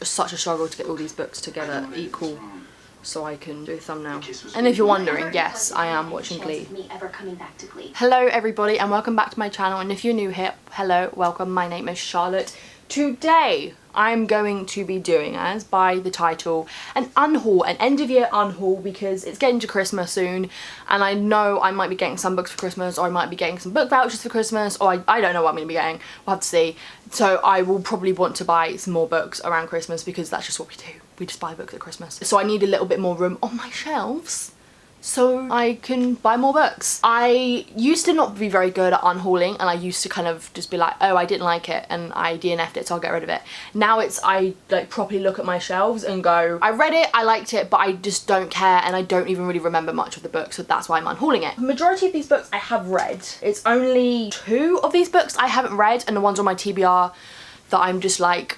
It's such a struggle to get all these books together equal so I can do a thumbnail. And if you're wondering, yes, I am watching Glee. Hello everybody and welcome back to my channel, and if you're new here, hello, welcome, my name is Charlotte. Today I'm going to be doing, as by the title, an unhaul, an end of year unhaul, because it's getting to Christmas soon and I know I might be getting some books for Christmas, or I might be getting some book vouchers for Christmas, or I don't know what I'm going to be getting, we'll have to see. So I will probably want to buy some more books around Christmas because that's just what we do. We just buy books at Christmas. So I need a little bit more room on my shelves so I can buy more books. I used to not be very good at unhauling, and I used to kind of just be like, oh, I didn't like it and I DNF'd it, so I'll get rid of it. Now it's, I like properly look at my shelves and go, I read it, I liked it, but I just don't care and I don't even really remember much of the book, so that's why I'm unhauling it. The majority of these books I have read. It's only 2 of these books I haven't read, and the ones on my TBR that I'm just like,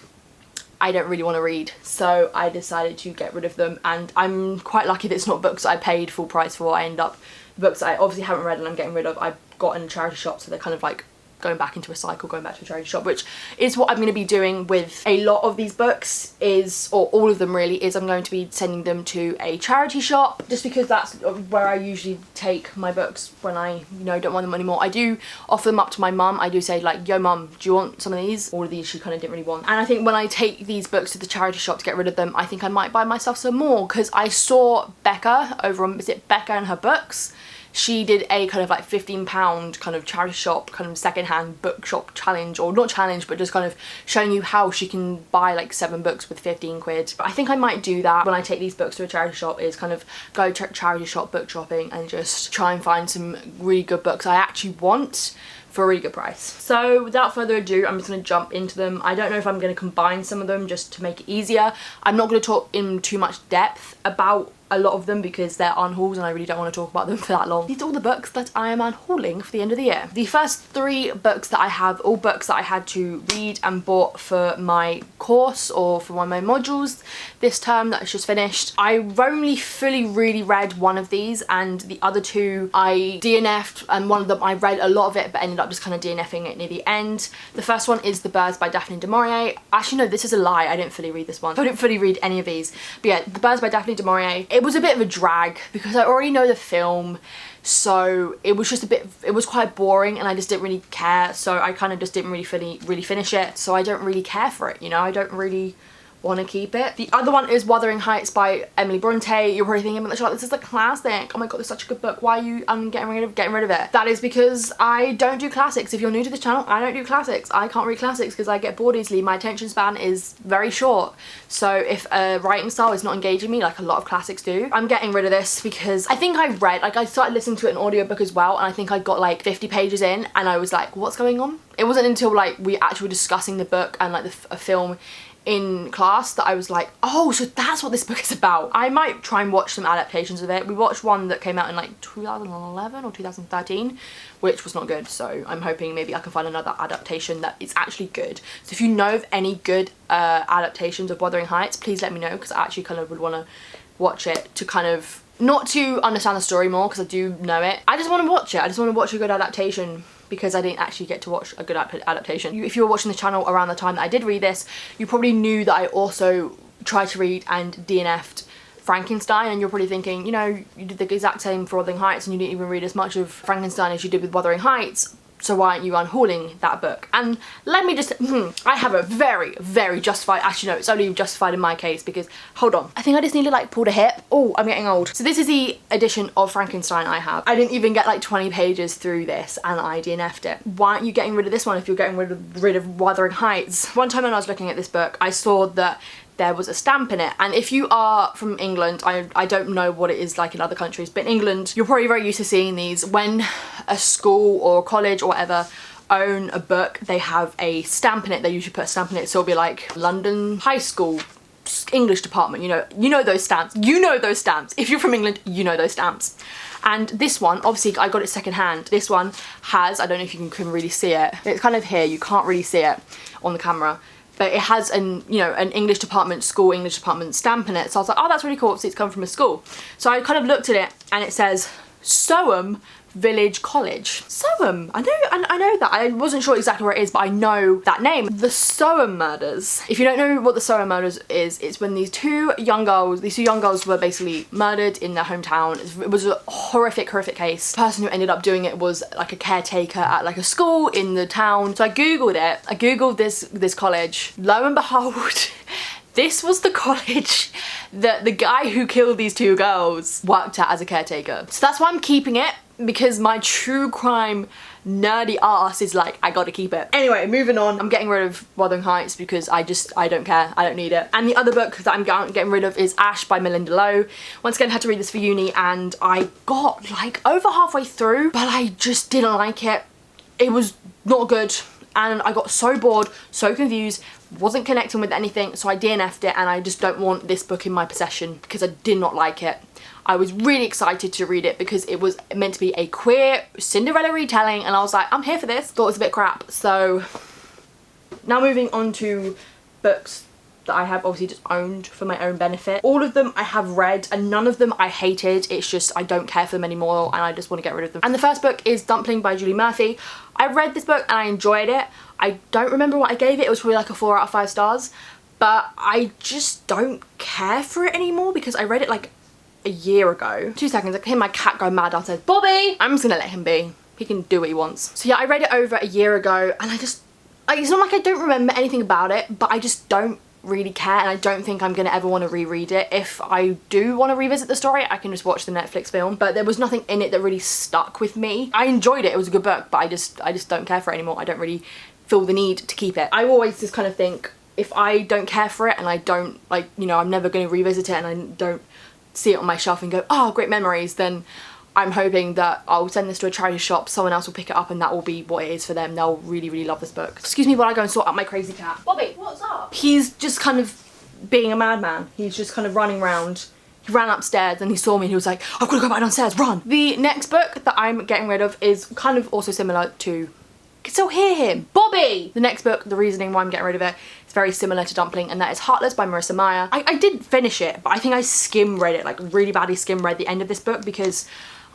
I don't really want to read, so I decided to get rid of them, and I'm quite lucky that it's not books I paid full price for. I end up, the books I obviously haven't read and I'm getting rid of, I got in a charity shop, so they're kind of like going back into a cycle, going back to a charity shop, which is what I'm going to be doing with a lot of these books, is, or all of them really, is I'm going to be sending them to a charity shop, just because that's where I usually take my books when I, you know, don't want them anymore. I do offer them up to my mum. I do say like, yo mum, do you want some of these? All of these she kind of didn't really want. And I think when I take these books to the charity shop to get rid of them, I think I might buy myself some more, because I saw Becca over on, is it Becca and Her Books? She did a kind of like £15 kind of charity shop, kind of secondhand bookshop challenge, or not challenge, but just kind of showing you how she can buy like 7 books with 15 quid. I think I might do that when I take these books to a charity shop, is kind of go to charity shop book shopping and just try and find some really good books I actually want for a really good price. So without further ado, I'm just going to jump into them. I don't know if I'm going to combine some of them just to make it easier. I'm not going to talk in too much depth about a lot of them because they're unhauls and I really don't want to talk about them for that long. These are all the books that I am unhauling for the end of the year. The first 3 books that I have, all books that I had to read and bought for my course or for one of my modules this term that is just finished. I only fully really read one of these, and the other 2 I DNF'd, and one of them I read a lot of it but ended up just kind of DNFing it near the end. The first one is The Birds by Daphne du Maurier. Actually no, this is a lie, I didn't fully read this one. I didn't fully read any of these. But yeah, The Birds by Daphne du Maurier. It was a bit of a drag because I already know the film, so it was just a bit, it was quite boring and I just didn't really care, so I kind of just didn't really finish it, so I don't really care for it, you know, I don't really want to keep it. The other one is Wuthering Heights by Emily Bronte. You're probably thinking, like, this is a classic, oh my god, this is such a good book, why are you getting rid of it? That is because I don't do classics. If you're new to this channel, I don't do classics. I can't read classics because I get bored easily. My attention span is very short, so if a writing style is not engaging me like a lot of classics do, I'm getting rid of this because I think I read, like I started listening to it in audiobook as well, and I think I got like 50 pages in and I was like, what's going on? It wasn't until like we actually were discussing the book and like a film in class that I was like, oh, so that's what this book is about. I might try and watch some adaptations of it. We watched one that came out in like 2011 or 2013, which was not good, so I'm hoping maybe I can find another adaptation that is actually good. So if you know of any good adaptations of Wuthering Heights, please let me know, because I actually kind of would want to watch it to kind of, not to understand the story more because I do know it, I just want to watch it. I just want to watch a good adaptation, because I didn't actually get to watch a good adaptation. If you were watching the channel around the time that I did read this, you probably knew that I also tried to read and DNF'd Frankenstein, and you're probably thinking, you know, you did the exact same for Wuthering Heights and you didn't even read as much of Frankenstein as you did with Wuthering Heights, so why aren't you unhauling that book? And let me just, I have a very, very justified, actually no, it's only justified in my case because, hold on, I think I just need to like pull the hip. Oh, I'm getting old. So this is the edition of Frankenstein I have. I didn't even get like 20 pages through this and I DNF'd it. Why aren't you getting rid of this one if you're getting rid of Wuthering Heights? One time when I was looking at this book, I saw that there was a stamp in it, and if you are from England, I don't know what it is like in other countries, but in England you're probably very used to seeing these. When a school or a college or whatever own a book, they have a stamp in it. They usually put a stamp in it, so it'll be like London High School English department, you know those stamps, if you're from England, you know those stamps. And this one, obviously I got it secondhand. This one has, I don't know if you can really see it, it's kind of here, you can't really see it on the camera, but it has an English department, school English department stamp in it. So I was like, oh, that's really cool, so it's come from a school. So I kind of looked at it and it says Soham Village College. Soham. I know that. I wasn't sure exactly where it is, but I know that name. The Soham murders. If you don't know what the Soham murders is, it's when these two young girls were basically murdered in their hometown. It was a horrific case. The person who ended up doing it was like a caretaker at like a school in the town. So I googled it. I googled this college. Lo and behold, this was the college that the guy who killed these two girls worked at as a caretaker. So that's why I'm keeping it, because my true crime nerdy ass is like, I gotta keep it. Anyway, moving on. I'm getting rid of Wuthering Heights because I don't care. I don't need it. And the other book that I'm getting rid of is Ash by Melinda Lowe. Once again, I had to read this for uni and I got like over halfway through, but I just didn't like it. It was not good. And I got so bored, so confused, wasn't connecting with anything, so I DNF'd it, and I just don't want this book in my possession because I did not like it. I was really excited to read it because it was meant to be a queer Cinderella retelling, and I was like, I'm here for this. Thought it was a bit crap. So now moving on to books that I have obviously just owned for my own benefit. All of them I have read and none of them I hated. It's just I don't care for them anymore and I just want to get rid of them. And the first book is Dumpling by Julie Murphy. I read this book and I enjoyed it. I don't remember what I gave it. It was probably like a 4 out of 5 stars. But I just don't care for it anymore because I read it like a year ago. 2 seconds, I can hear my cat go mad downstairs. Bobby! I'm just gonna let him be. He can do what he wants. So yeah, I read it over a year ago and I just, like, it's not like I don't remember anything about it, but I just don't really care and I don't think I'm gonna ever want to reread it. If I do want to revisit the story, I can just watch the Netflix film, but there was nothing in it that really stuck with me. I enjoyed it, it was a good book, but I just don't care for it anymore. I don't really feel the need to keep it. I always just kind of think, if I don't care for it and I don't, like, you know, I'm never going to revisit it and I don't see it on my shelf and go, oh, great memories, then I'm hoping that I'll send this to a charity shop, someone else will pick it up and that will be what it is for them. They'll really, really love this book. Excuse me while I go and sort out my crazy cat. Bobby, what's up? He's just kind of being a madman. He's just kind of running around. He ran upstairs and he saw me and he was like, I've got to go back downstairs, run. The next book that I'm getting rid of is kind of also similar to, you can still hear him, Bobby! The next book, the reasoning why I'm getting rid of it, is very similar to Dumpling, and that is Heartless by Marissa Meyer. I did finish it, but I think I skim read it, like really badly skim read the end of this book because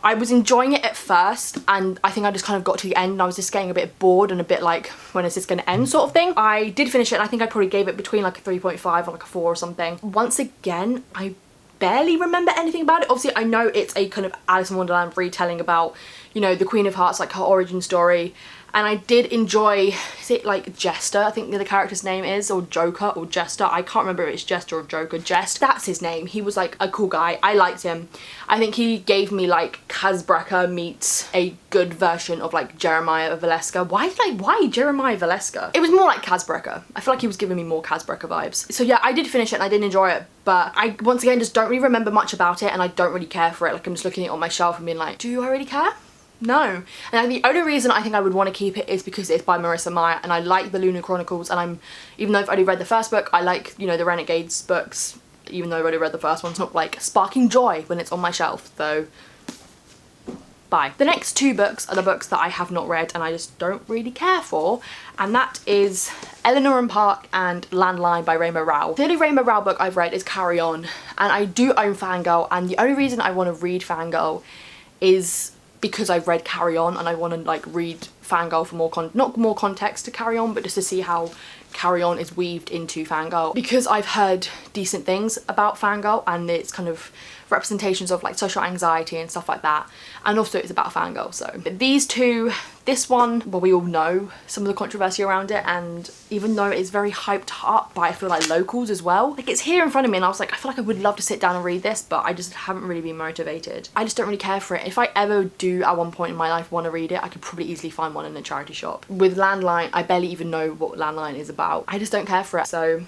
I was enjoying it at first and I think I just kind of got to the end and I was just getting a bit bored and a bit like, when is this going to end sort of thing. I did finish it and I think I probably gave it between like a 3.5 or like a 4 or something. Once again, I barely remember anything about it. Obviously I know it's a kind of Alice in Wonderland retelling about, you know, the Queen of Hearts, like her origin story. And I did enjoy, is it like Jester, I think the character's name is, or Joker or Jester, I can't remember if it's Jester or Joker. Jest, that's his name. He was like a cool guy. I liked him. I think he gave me like Kazbrecker meets a good version of like Jeremiah Valeska. Why Jeremiah Valeska? It was more like Kazbrecker. I feel like he was giving me more Kazbrecker vibes. So yeah, I did finish it and I did enjoy it, but I once again just don't really remember much about it and I don't really care for it. Like I'm just looking at it on my shelf and being like, do I really care? No. And the only reason I think I would want to keep it is because it's by Marissa Meyer and I like the Lunar Chronicles, and even though I've only read the first book, I like, you know, the Renegades books, even though I've only read the first one. It's not like sparking joy when it's on my shelf, so bye. The next 2 books are the books that I have not read and I just don't really care for, and that is Eleanor and Park and Landline by Rainbow Rowell. The only Rainbow Rowell book I've read is Carry On, and I do own Fangirl, and the only reason I want to read Fangirl is because I've read Carry On and I want to like read Fangirl for more not more context to Carry On, but just to see how Carry On is weaved into Fangirl, because I've heard decent things about Fangirl and it's kind of representations of like social anxiety and stuff like that, and also it's about Fangirl. So but these 2, this one, well, we all know some of the controversy around it, and even though it is very hyped up by, I feel like, locals as well, like it's here in front of me and I was like, I feel like I would love to sit down and read this, but I just haven't really been motivated. I just don't really care for it. If I ever do at one point in my life want to read it, I could probably easily find one in a charity shop. With Landline, I barely even know what Landline is about. I just don't care for it, so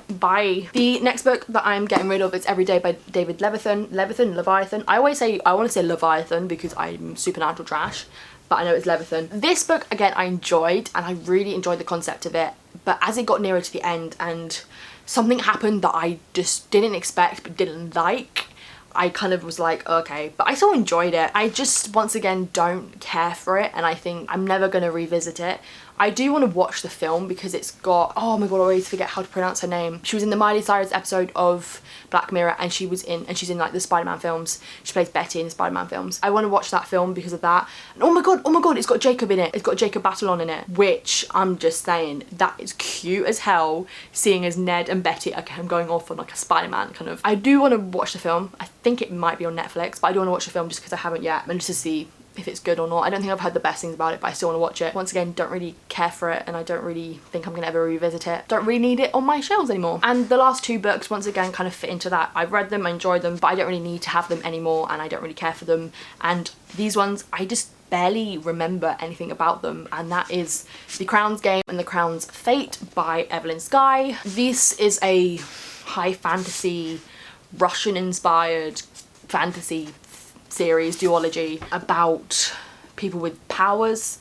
bye. The next book that I'm getting rid of is Every Day by David Leviathan. I always say, I want to say Leviathan because I'm supernatural trash, but I know it's Leviathan. This book, again, I enjoyed and I really enjoyed the concept of it, but as it got nearer to the end and something happened that I just didn't expect but didn't like, I kind of was like, okay, but I still enjoyed it. I just, once again, don't care for it and I think I'm never going to revisit it. I do want to watch the film because it's got, oh my god, I always forget how to pronounce her name. She was in the Miley Cyrus episode of Black Mirror, and she's in like the Spider-Man films. She plays Betty in the Spider-Man films. I want to watch that film because of that. And oh my god, it's got Jacob in it. It's got Jacob Batalon in it, which I'm just saying, that is cute as hell, seeing as Ned and Betty are kind of going off on like a Spider-Man kind of. I do want to watch the film. I think it might be on Netflix, but I do want to watch the film just because I haven't yet, and just to see if it's good or not. I don't think I've heard the best things about it, but I still want to watch it. Once again, don't really care for it, and I don't really think I'm gonna ever revisit it. Don't really need it on my shelves anymore. And the last 2 books, once again, kind of fit into that. I've read them, I enjoyed them, but I don't really need to have them anymore, and I don't really care for them. And these ones, I just barely remember anything about them, and that is The Crown's Game and The Crown's Fate by Evelyn Skye. This is a high fantasy, Russian-inspired fantasy series, duology, about people with powers,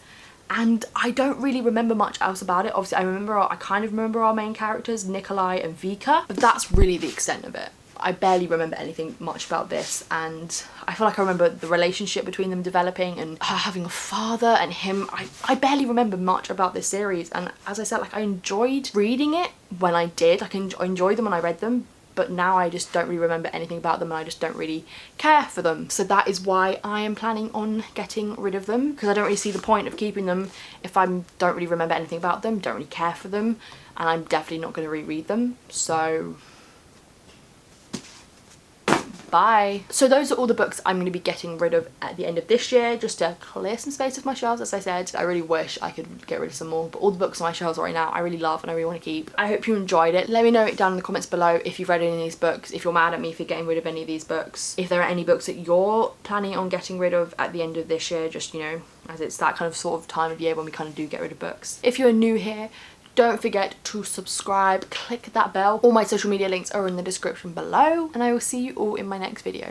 and I don't really remember much else about it. Obviously I kind of remember our main characters, Nikolai and Vika, but that's really the extent of it. I barely remember anything much about this, and I feel like I remember the relationship between them developing and her having a father and him. I barely remember much about this series, and as I said, like, I enjoyed reading it when I did. Like, I enjoyed them when I read them, but now I just don't really remember anything about them, and I just don't really care for them. So that is why I am planning on getting rid of them, because I don't really see the point of keeping them if I don't really remember anything about them, don't really care for them, and I'm definitely not going to reread them. So bye. So those are all the books I'm going to be getting rid of at the end of this year, just to clear some space off my shelves. As I said, I really wish I could get rid of some more, but all the books on my shelves right now I really love and I really want to keep. I hope you enjoyed it. Let me know it down in the comments below if you've read any of these books, if you're mad at me for getting rid of any of these books, if there are any books that you're planning on getting rid of at the end of this year, just, you know, as it's that kind of sort of time of year when we kind of do get rid of books. If you're new here, don't forget to subscribe, click that bell. All my social media links are in the description below, and I will see you all in my next video.